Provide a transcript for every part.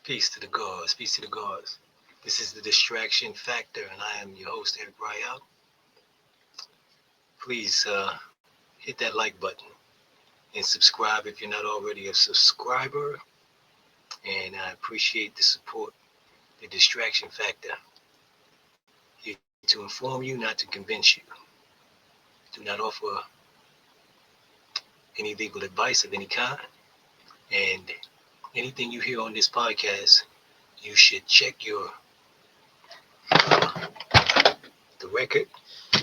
Peace to the gods. Peace to the gods. This is the Distraction Factor, and I am your host, Eric Royale. Please hit that like button and subscribe if you're not already a subscriber. And I appreciate the support. The Distraction Factor, here to inform you, not to convince you. Do not offer any legal advice of any kind. And anything you hear on this podcast, you should check the record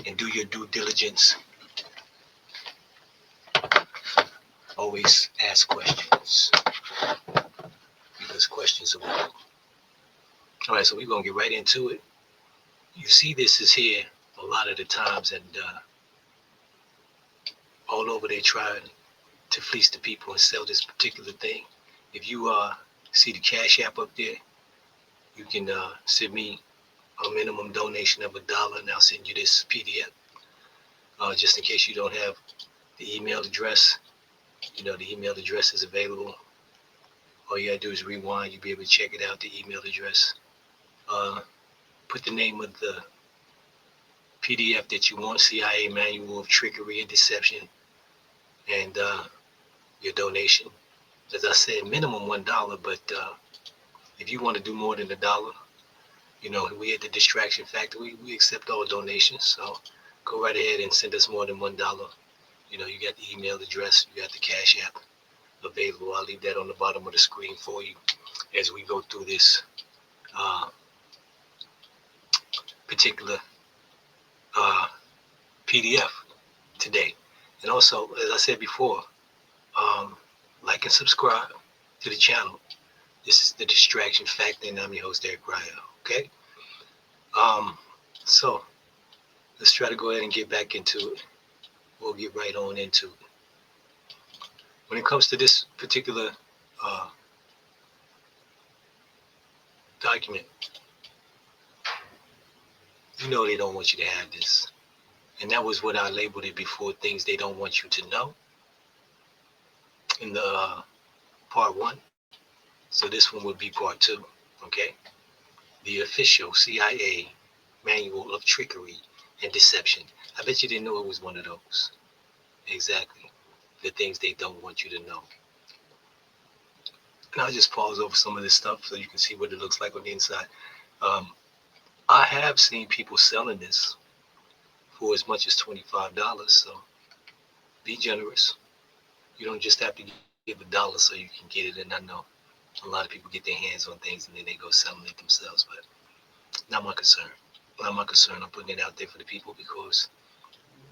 and do your due diligence. Always ask questions because questions are welcome. All right, so we're going to get right into it. You see this is here a lot of the times, and all over they try to fleece the people and sell this particular thing. If you see the Cash App up there, you can send me a minimum donation of $1 and I'll send you this PDF. Just in case you don't have the email address, the email address is available. All you gotta do is rewind. You'll be able to check it out, the email address. Put the name of the PDF that you want, CIA Manual of Trickery and Deception, and your donation. As I said, minimum $1, but if you want to do more than $1, we at the Distraction Factor, we accept all donations. So go right ahead and send us more than $1. You got the email address, you got the Cash App available. I'll leave that on the bottom of the screen for you as we go through this particular PDF today. And also, as I said before, like and subscribe to the channel. This is the Distraction Factor, and I'm your host, Eric Ryan. Okay? So let's try to go ahead and get back into it. We'll get right on into it. When it comes to this particular document, they don't want you to have this. And that was what I labeled it before, things they don't want you to know in the part 1. So this one would be part 2, okay? The official CIA Manual of Trickery and Deception. I bet you didn't know it was one of those. Exactly. The things they don't want you to know. And I'll just pause over some of this stuff so you can see what it looks like on the inside. I have seen people selling this for as much as $25, so be generous. You don't just have to give $1 so you can get it. And I know a lot of people get their hands on things and then they go selling it themselves, but not my concern. Not my concern. I'm putting it out there for the people because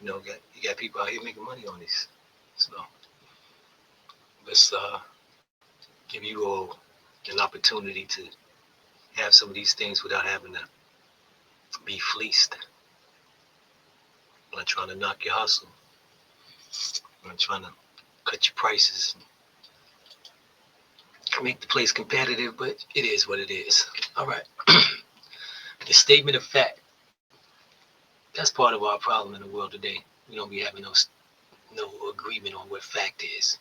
you got people out here making money on these. So let's give you all an opportunity to have some of these things without having to be fleeced. I'm not trying to knock your hustle. I'm not trying to cut your prices and make the place competitive, but it is what it is. All right. The statement of fact. That's part of our problem in the world today. We don't be having no agreement on what fact is.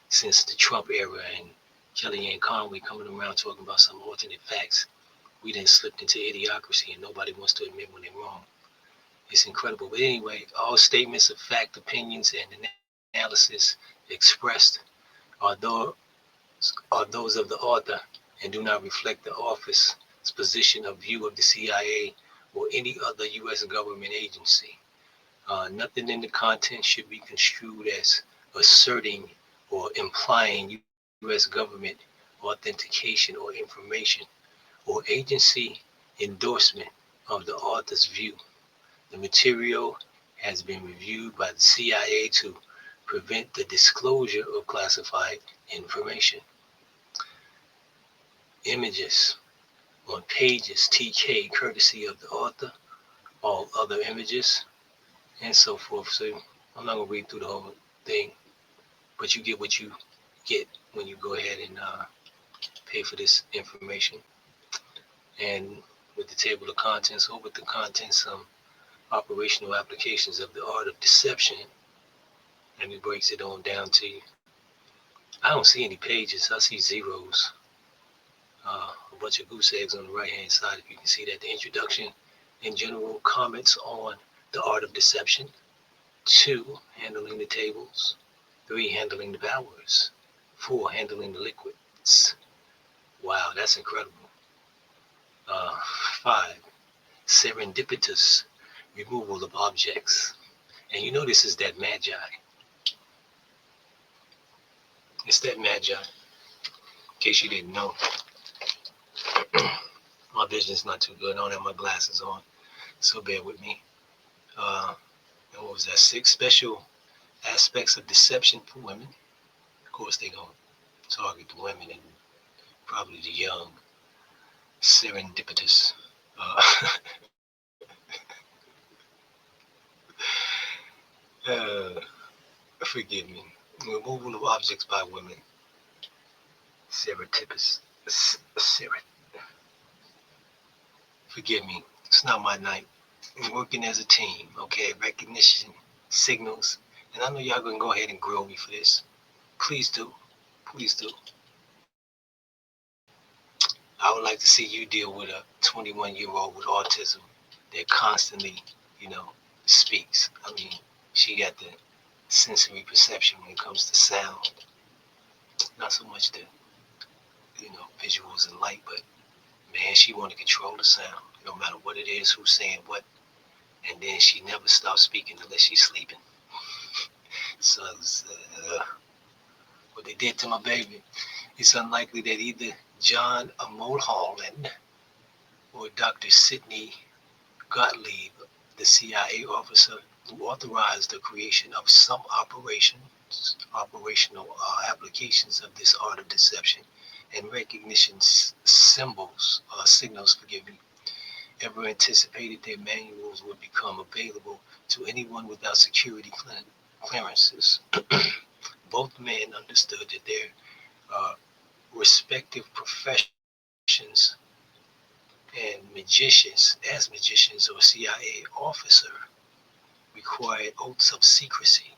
Since the Trump era and Kellyanne Conway coming around talking about some alternate facts, we then slipped into idiocracy and nobody wants to admit when they're wrong. It's incredible. But anyway, all statements of fact, opinions, and analysis expressed are those of the author and do not reflect the office's position of view of the CIA or any other U.S. government agency. Nothing in the content should be construed as asserting or implying U.S. government authentication or information or agency endorsement of the author's view. The material has been reviewed by the CIA to prevent the disclosure of classified information. Images on pages TK, courtesy of the author, all other images, and so forth. So I'm not going to read through the whole thing, but you get what you get when you go ahead and pay for this information. And with the table of contents, or with the contents, some operational applications of the art of deception, and it breaks it on down to you. I don't see any pages. I see zeros. A bunch of goose eggs on the right hand side, if you can see that. The introduction in general, comments on the art of deception. 2, handling the tables. 3, handling the powers. 4, handling the liquids. Wow, that's incredible. 5, serendipitous removal of objects. And you know this is that magi. It's that magi. In case you didn't know. My vision's not too good. I don't have my glasses on, so bear with me. And what was that? 6 special aspects of deception for women. Of course, they're going to target the women and probably the young, serendipitous. Uh, Forgive me. Removal of objects by women. Serendipitous. Forgive me. It's not my night. We're working as a team, okay? Recognition, signals. And I know y'all going to go ahead and grill me for this. Please do. Please do. I would like to see you deal with a 21-year-old with autism that constantly, speaks. I mean, she got the sensory perception when it comes to sound. Not so much the, visuals and light, but man, she want to control the sound, no matter what it is, who's saying what. And then she never stops speaking unless she's sleeping. So what they did to my baby, it's unlikely that either John Mulholland or Dr. Sidney Gottlieb, the CIA officer who authorized the creation of some operational applications of this art of deception and recognition signals, ever anticipated their manuals would become available to anyone without security clearances. Both men understood that their respective professions and as magicians or CIA officer, required oaths of secrecy.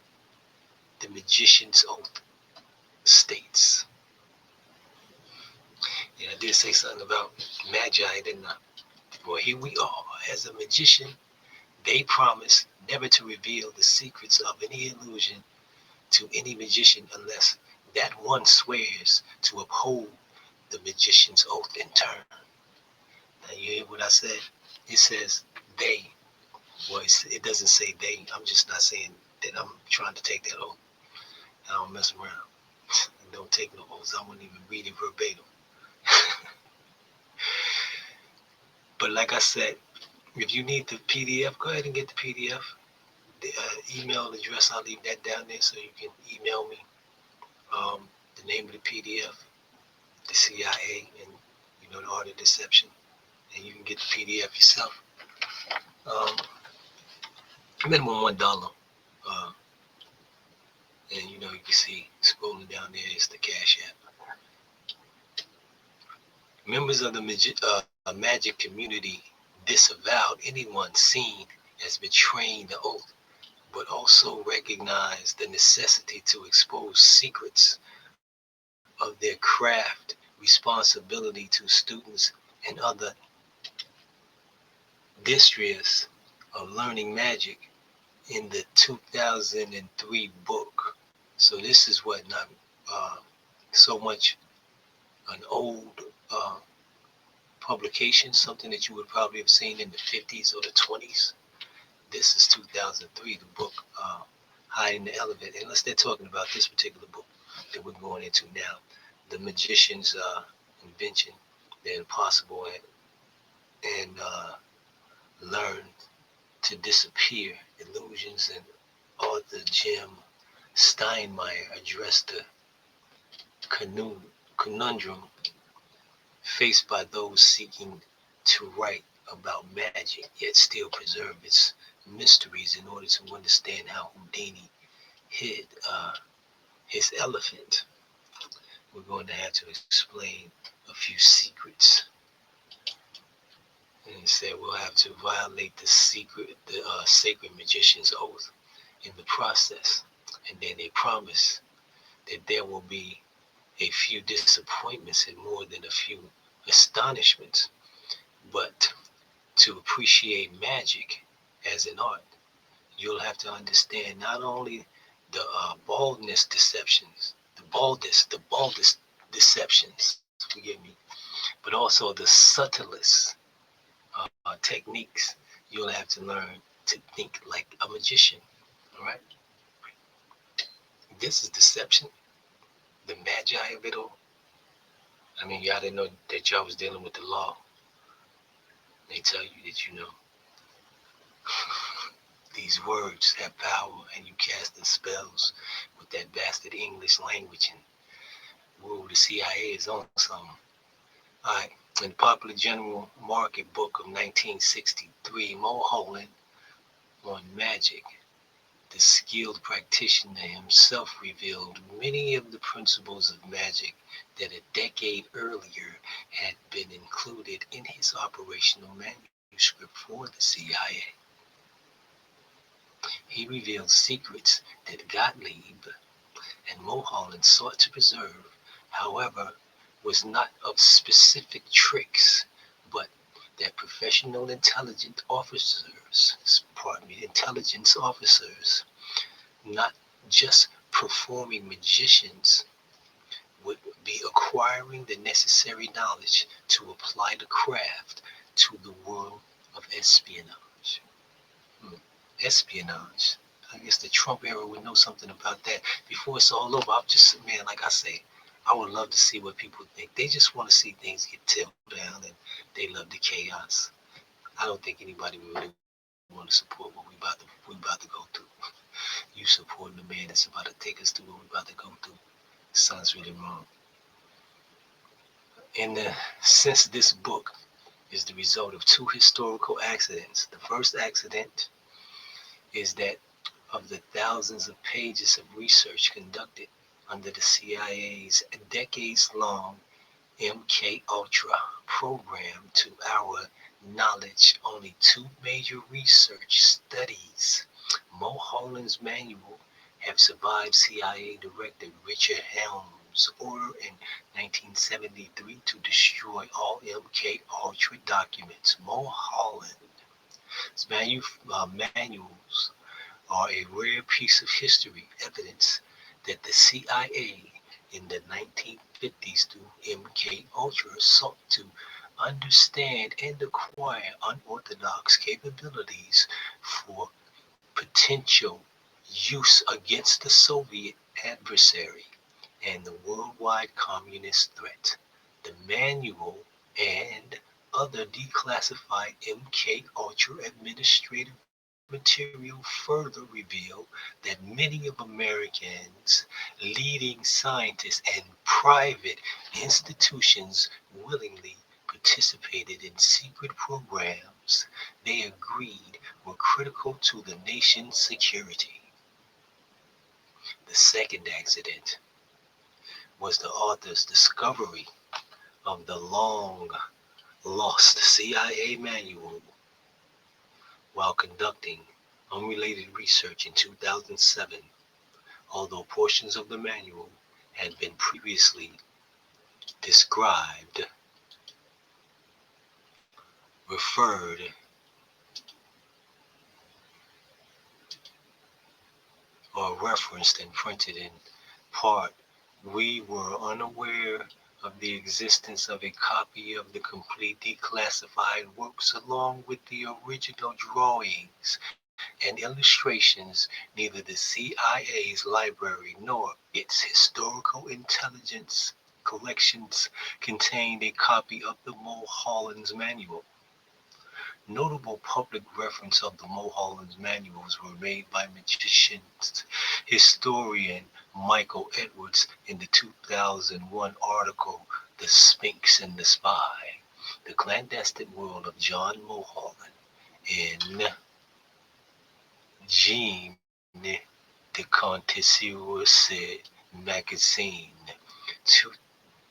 The magician's oath states. Yeah, I did say something about magi, didn't I? Well, here we are. As a magician, they promise never to reveal the secrets of any illusion to any magician unless that one swears to uphold the magician's oath in turn. Now, you hear what I said? It says they. Well, it doesn't say they. I'm just not saying that I'm trying to take that oath. I don't mess around. I don't take no oaths. I wouldn't even read it verbatim. But like I said, if you need the PDF, go ahead and get the PDF. The email address, I'll leave that down there so you can email me the name of the PDF, the CIA, and the art of deception, and you can get the PDF yourself. Minimum $1. And you can see scrolling down there is the Cash App. Members of the magic community disavowed anyone seen as betraying the oath, but also recognized the necessity to expose secrets of their craft, responsibility to students and other districts of learning magic in the 2003 book. So this is what not so much an old publication, something that you would probably have seen in the 50s or the 20s. This is 2003, the book Hiding the Elephant. Unless they're talking about this particular book that we're going into now, the magician's invention, the impossible, and learn to disappear illusions. And author Jim Steinmeier addressed the conundrum faced by those seeking to write about magic, yet still preserve its mysteries in order to understand how Houdini hid his elephant. We're going to have to explain a few secrets. And he said we'll have to violate the sacred magician's oath in the process. And then they promise that there will be a few disappointments and more than a few astonishments, but to appreciate magic as an art, you'll have to understand not only the baldest deceptions, forgive me, but also the subtlest techniques. You'll have to learn to think like a magician. All right, this is deception, the magi of it all. I mean, y'all didn't know that y'all was dealing with the law. They tell you that you know these words have power, and you casting spells with that bastard English language, and whoa, the CIA is on something. All right. In the Popular General Market Book of 1963, Mulholland on magic, the skilled practitioner himself revealed many of the principles of magic that a decade earlier had been included in his operational manuscript for the CIA. He revealed secrets that Gottlieb and Mulholland sought to preserve, however, was not of specific tricks, but that professional intelligence officers, not just performing magicians, would be acquiring the necessary knowledge to apply the craft to the world of espionage. Hmm. Espionage. I guess the Trump era would know something about that. Before it's all over, I'm just, man, like I say, I would love to see what people think. They just want to see things get tilled down, and they love the chaos. I don't think anybody really want to support what we about to go through. You supporting the man that's about to take us through what we about to go through. Sounds really wrong. Since this book is the result of two historical accidents, the first accident is that of the thousands of pages of research conducted under the CIA's decades-long MK Ultra program. To our knowledge, only two major research studies, Mulholland's manual, have survived. CIA Director Richard Helms' order in 1973 to destroy all MK Ultra documents. Mulholland's manuals are a rare piece of history, evidence that the CIA in the 1950s through MK Ultra sought to understand and acquire unorthodox capabilities for potential use against the Soviet adversary and the worldwide communist threat. The manual and other declassified MK Ultra administrative material further reveal that many of Americans' leading scientists and private institutions willingly participated in secret programs they agreed were critical to the nation's security. The second accident was the author's discovery of the long lost CIA manual while conducting unrelated research in 2007, although portions of the manual had been previously described, referred, or referenced and printed in part. We were unaware of the existence of a copy of the complete declassified works along with the original drawings and illustrations. Neither the CIA's library nor its historical intelligence collections contained a copy of the Mulholland's manual. Notable public reference of the Mulholland's manuals were made by magicians historian Michael Edwards in the 2001 article The Sphinx and the Spy, The Clandestine World of John Mulholland, in Jean de Contencieux magazine,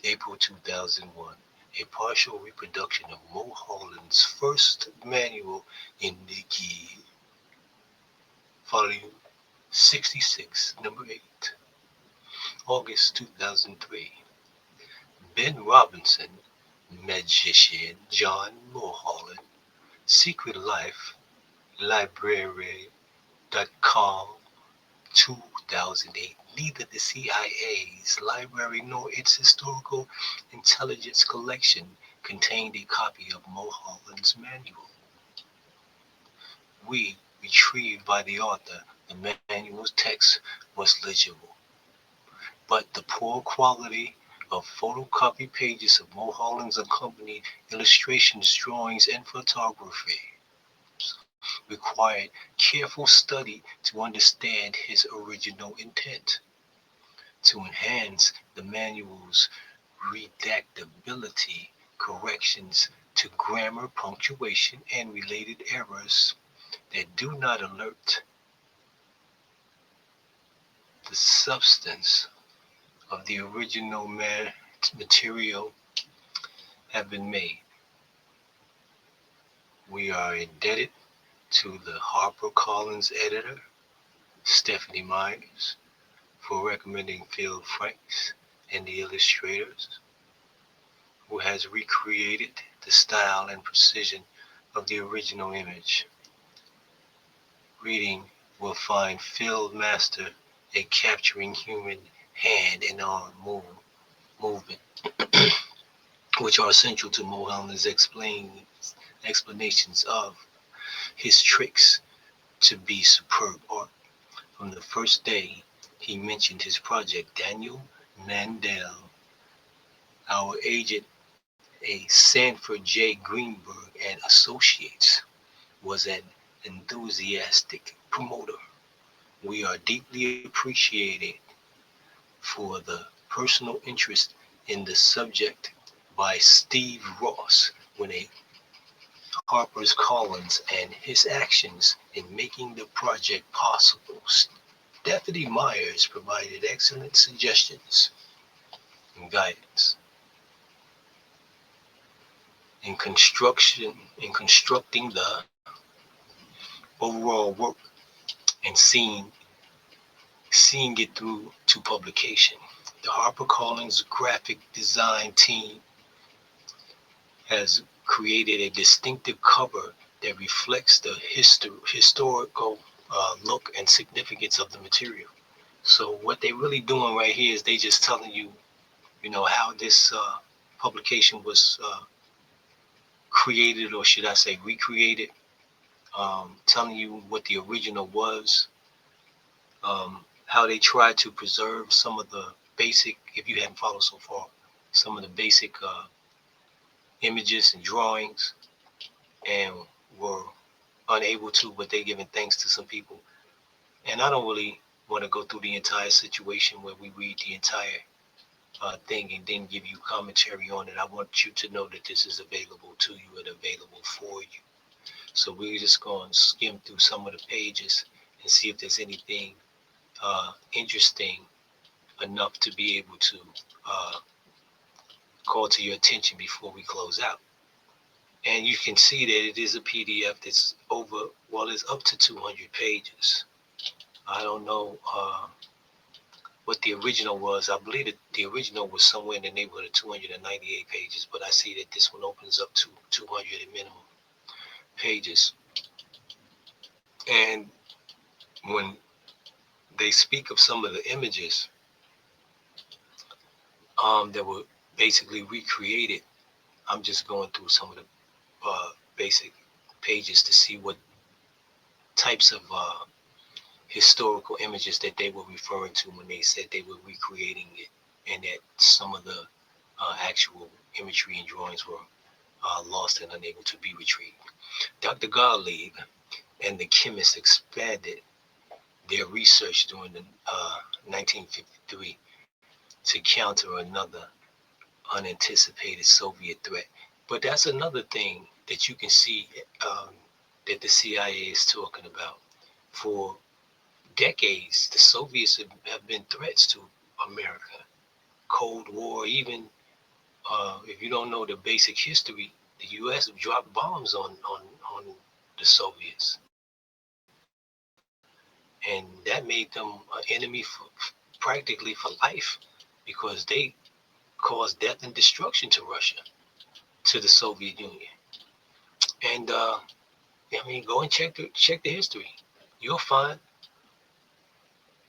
April 2001. A partial reproduction of Mulholland's first manual in the volume 66, number 8, August 2003. Ben Robinson, magician John Mulholland, Secret Life, Library.com, 2008. Neither the CIA's library nor its historical intelligence collection contained a copy of Mulholland's manual. We retrieved by the author, the manual's text was legible, but the poor quality of photocopy pages of Mulholland's accompanied illustrations, drawings, and photography required careful study to understand his original intent. To enhance the manual's redactability, corrections to grammar, punctuation, and related errors that do not alert the substance of the original material have been made. We are indebted to the HarperCollins editor, Stephanie Myers, for recommending Phil Franks and the illustrators, who has recreated the style and precision of the original image. Reading will find Phil master at capturing human hand and arm movement, which are essential to Mulholland's explanations of his tricks to be superb art. From the first day he mentioned his project, Daniel Mandel, our agent, a Sanford J. Greenberg and Associates, was an enthusiastic promoter. We are deeply appreciated for the personal interest in the subject by Steve Ross when a Harper's Collins and his actions in making the project possible. Stephanie Myers provided excellent suggestions and guidance in constructing the overall work and seeing it through to publication. The HarperCollins graphic design team has created a distinctive cover that reflects the historical look and significance of the material. So what they're really doing right here is they just telling you, how this publication was created, or should I say recreated, telling you what the original was, how they tried to preserve some of the basic, if you hadn't followed so far, some of the basic images and drawings, and were unable to, but they giving thanks to some people. And I don't really want to go through the entire situation where we read the entire thing and then give you commentary on it. I want you to know that this is available to you and available for you. So we're just going to skim through some of the pages and see if there's anything interesting enough to be able to call to your attention before we close out. And you can see that it is a PDF that's it's up to 200 pages. I don't know what the original was. I believe that the original was somewhere in the neighborhood of 298 pages, but I see that this one opens up to 200 at minimum pages. And when they speak of some of the images that were basically recreated, I'm just going through some of the basic pages to see what types of historical images that they were referring to when they said they were recreating it, and that some of the actual imagery and drawings were lost and unable to be retrieved. Dr. Gottlieb and the chemists expanded their research during the 1953 to counter another unanticipated Soviet threat. But that's another thing that you can see that the CIA is talking about. For decades, the Soviets have been threats to America. Cold War, even if you don't know the basic history, the U.S. dropped bombs on the Soviets. And that made them an enemy practically for life, because they caused death and destruction to Russia. to the Soviet Union. And I mean, go and check the history. You'll find.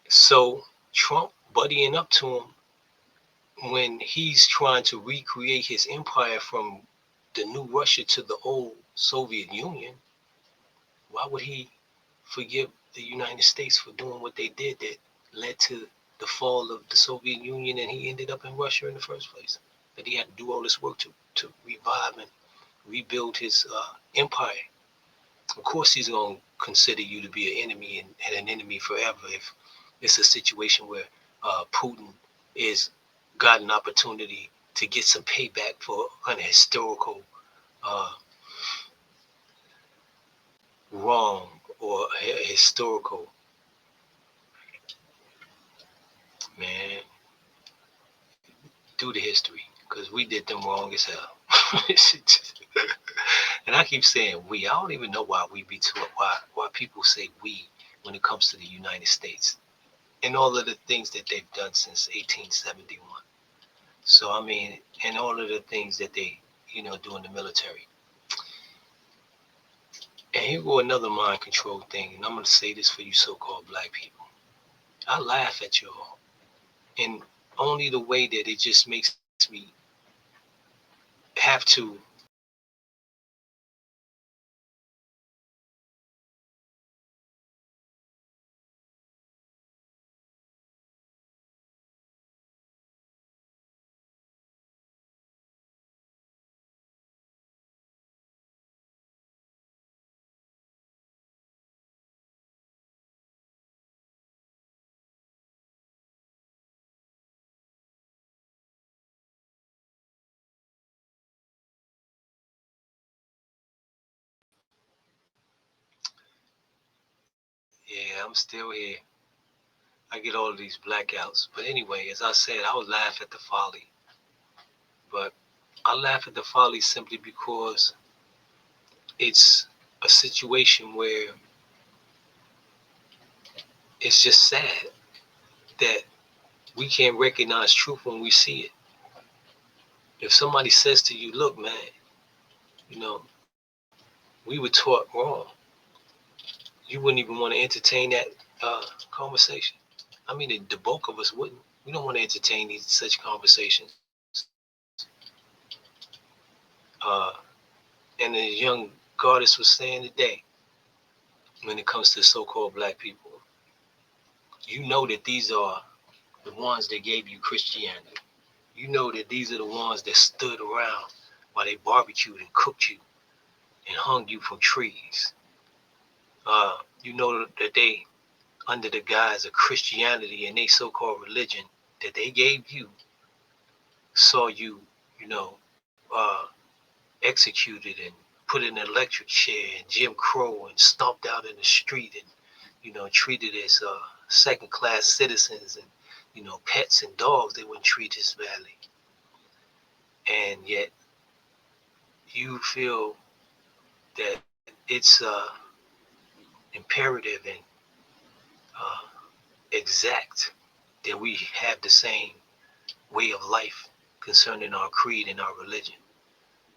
So Trump buddying up to him when he's trying to recreate his empire from the new Russia to the old Soviet Union. Why would he forgive the United States for doing what they did that led to the fall of the Soviet Union, and he ended up in Russia in the first place? That he had to do all this work to revive and rebuild his empire. Of course, he's going to consider you to be an enemy and an enemy forever if it's a situation where Putin is got an opportunity to get some payback for an historical wrong or historical, man, do the history, because we did them wrong as hell. And I keep saying we. I don't even know why we be too, why people say we when it comes to the United States and all of the things that they've done since 1871. So I mean, and all of the things that they, do in the military. And here go another mind control thing, and I'm gonna say this for you so-called black people. I laugh at y'all in only the way that it just makes me have to yeah, I'm still here. I get all of these blackouts. But anyway, as I said, I would laugh at the folly. But I laugh at the folly simply because it's a situation where it's just sad that we can't recognize truth when we see it. If somebody says to you, look, man, you know, we were taught wrong, you wouldn't even want to entertain that conversation. I mean, the bulk of us wouldn't. We don't want to entertain such conversations. Uh, and the young goddess was saying today, when it comes to so-called black people, you know that these are the ones that gave you Christianity. You know that these are the ones that stood around while they barbecued and cooked you and hung you from trees. You know that they, under the guise of Christianity and they so-called religion that they gave you, saw you, you know, uh, executed and put in an electric chair and Jim Crow and stomped out in the street and, treated as second-class citizens and, pets and dogs. They wouldn't treat as badly. And yet you feel that it's imperative and uh, exact that we have the same way of life concerning our creed and our religion.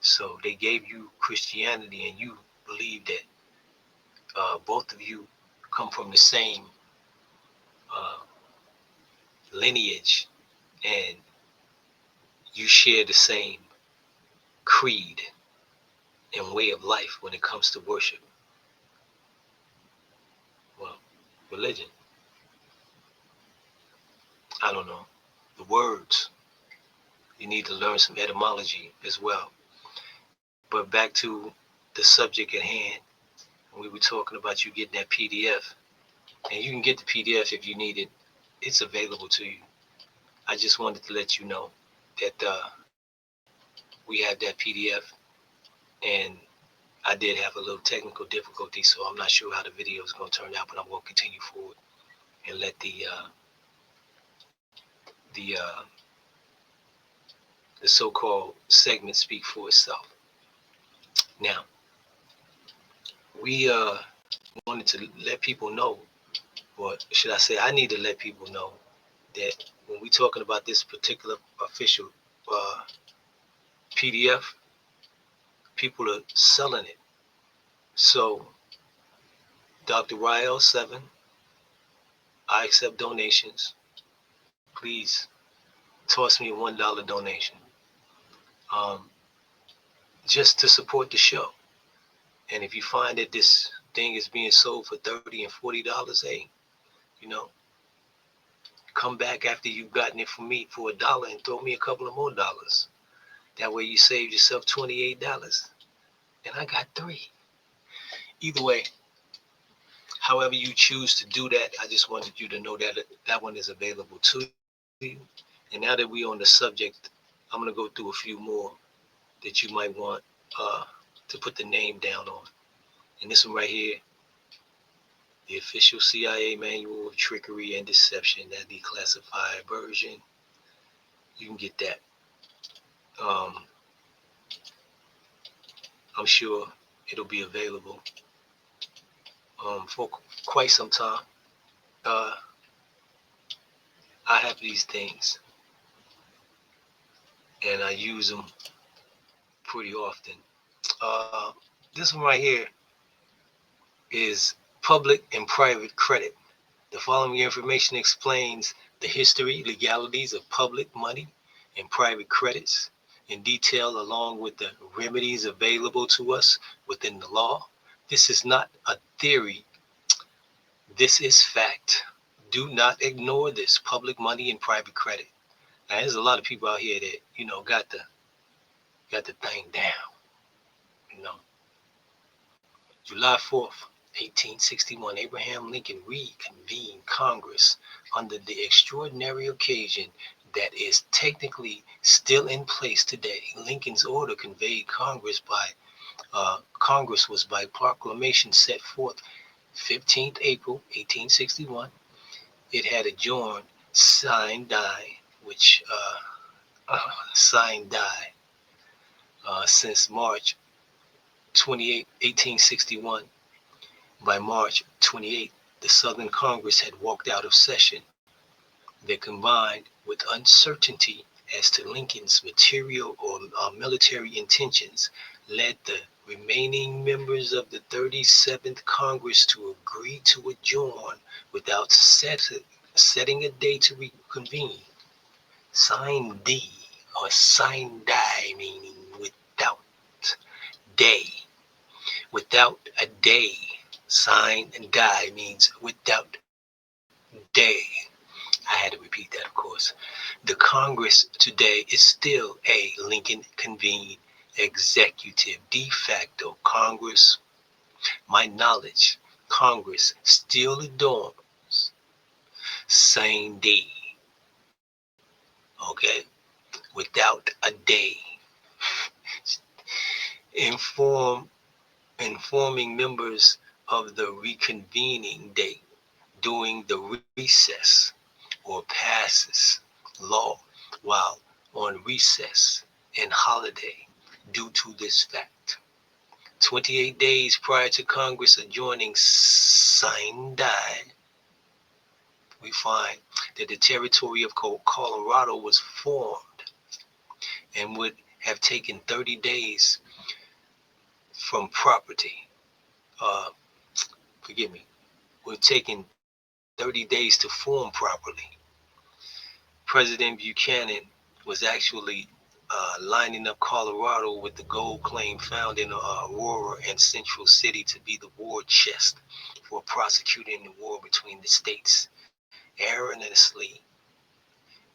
So they gave you Christianity and you believe that both of you come from the same uh, lineage and you share the same creed and way of life when it comes to worship. Well, religion, I don't know. The words, you need to learn some etymology as well. But back to the subject at hand, we were talking about you getting that PDF, and you can get the PDF if you need it. It's available to you. I just wanted to let you know that we have that PDF, and I did have a little technical difficulty, so I'm not sure how the video is going to turn out, but I'm going to continue forward and let the the so-called segment speak for itself. Now, we wanted to let people know, or should I say, I need to let people know that when we're talking about this particular official PDF, People are selling it. So, Dr. Rael 7, I accept donations. Please toss me a $1 donation. Just to support the show. And if you find that this thing is being sold for $30 and $40, hey, you know, come back after you've gotten it from me for $1 and throw me a couple of more dollars. That way you save yourself $28. And I got 3. Either way, however you choose to do that, I just wanted you to know that that one is available to you. And now that we're on the subject, I'm going to go through a few more that you might want to put the name down on. And this one right here, the official CIA manual of trickery and deception, that declassified version. You can get that. I'm sure it'll be available for quite some time. I have these things and I use them pretty often. This one right here is public and private credit. The following information explains the history, legalities of public money and private credits in detail, along with the remedies available to us within the law. This is not a theory. This is fact. Do not ignore this. Public money and private credit. Now, there's a lot of people out here that, you know, got the thing down. You know, July 4th, 1861, Abraham Lincoln reconvened Congress under the extraordinary occasion that is technically still in place today. Lincoln's order conveyed Congress was by proclamation set forth 15th April 1861. It had adjourned signed die, which signed die since March 28, 1861. By March 28, the Southern Congress had walked out of session. That, combined with uncertainty as to Lincoln's material or military intentions, led the remaining members of the 37th Congress to agree to adjourn without setting a day to reconvene. Sign D or sign die, meaning without day. Without a day. Sign and die means without day. I had to repeat that, of course. The Congress today is still a Lincoln convened executive de facto Congress. My knowledge, Congress still adorns same day. Okay? Without a day. Informing members of the reconvening date during the recess or passes law while on recess and holiday due to this fact. 28 days prior to Congress adjourning sine die, we find that the territory of Colorado was formed and would have taken 30 days from property. Would have taken 30 days to form properly. President Buchanan was actually lining up Colorado with the gold claim found in Aurora and Central City to be the war chest for prosecuting the war between the states, erroneously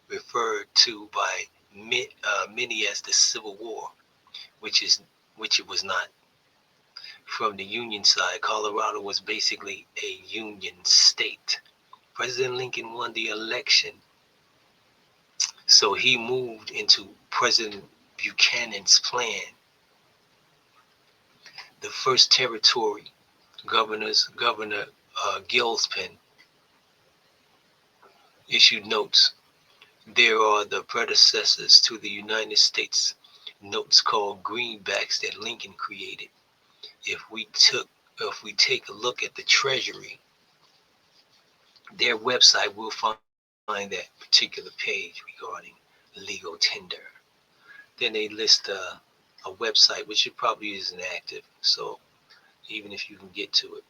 referred to by many as the Civil War, which it was not. From the Union side, Colorado was basically a Union state. President Lincoln won the election, so he moved into President Buchanan's plan. The first territory, Governor Gillespie issued notes. There are the predecessors to the United States notes called greenbacks that Lincoln created. If we take a look at the Treasury, their website, we'll find that particular page regarding legal tender. Then they list a website, which it probably isn't active. So even if you can get to it,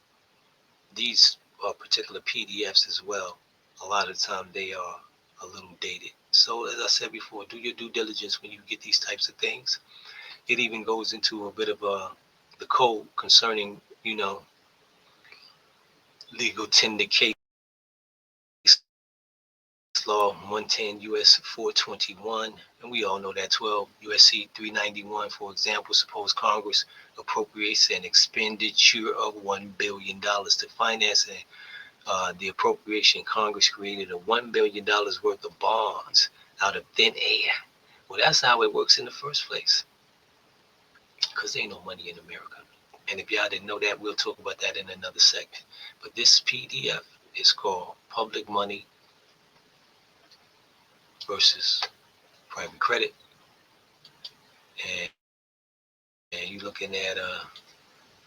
these particular PDFs as well, a lot of the time they are a little dated. So as I said before, do your due diligence when you get these types of things. It even goes into a bit of the code concerning, legal tender case law 110 US 421, and we all know that 12 USC 391, for example, suppose Congress appropriates an expenditure of $1 billion to finance the appropriation. Congress created a $1 billion worth of bonds out of thin air. Well, that's how it works in the first place, because there ain't no money in America. And if y'all didn't know that, we'll talk about that in another segment. But this PDF is called Public Money versus Private Credit. And you're looking at a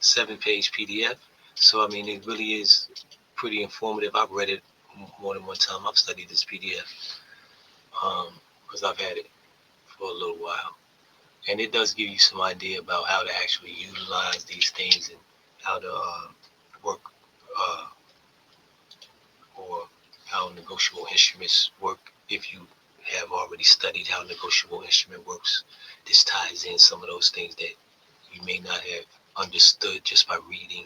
7-page PDF. So, I mean, it really is pretty informative. I've read it more than one time. I've studied this PDF because I've had it for a little while. And it does give you some idea about how to actually utilize these things and how to work or how negotiable instruments work. If you have already studied how negotiable instrument works, this ties in some of those things that you may not have understood just by reading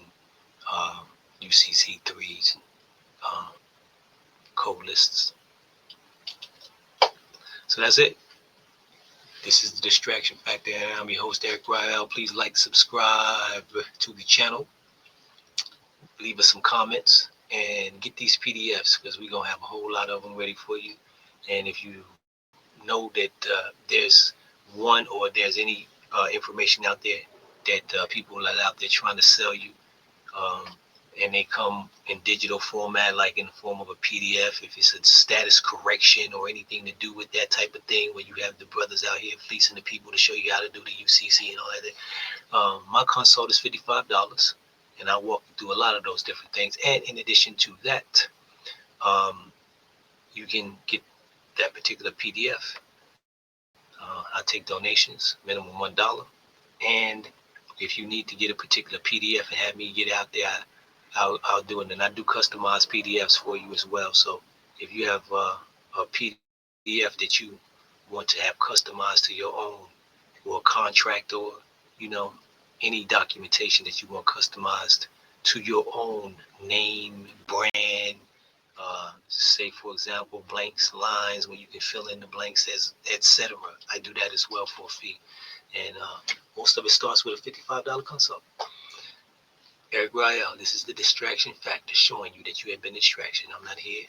UCC 3's code lists. So that's it. This is the Distraction Factor, and I'm your host, Eric Rael. Please like, subscribe to the channel, leave us some comments, and get these PDFs, because we're going to have a whole lot of them ready for you. And if you know that there's one or there's any information out there that people are out there trying to sell you, and they come in digital format, like in the form of a PDF, if it's a status correction or anything to do with that type of thing, where you have the brothers out here fleecing the people to show you how to do the UCC and all that, my consult is $55, and I walk you through a lot of those different things. And in addition to that, you can get that particular PDF. I take donations, minimum $1. And if you need to get a particular PDF and have me get out there, I'll do it. And I do customized PDFs for you as well. So if you have a PDF that you want to have customized to your own, or a contract, or any documentation that you want customized to your own name, brand, say for example blanks, lines where you can fill in the blanks, as etc. I do that as well for a fee, and most of it starts with a $55 consult. Eric Rael, this is the Distraction Factor, showing you that you have been distraction. I'm not here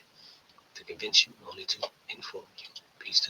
to convince you, only to inform you. Peace to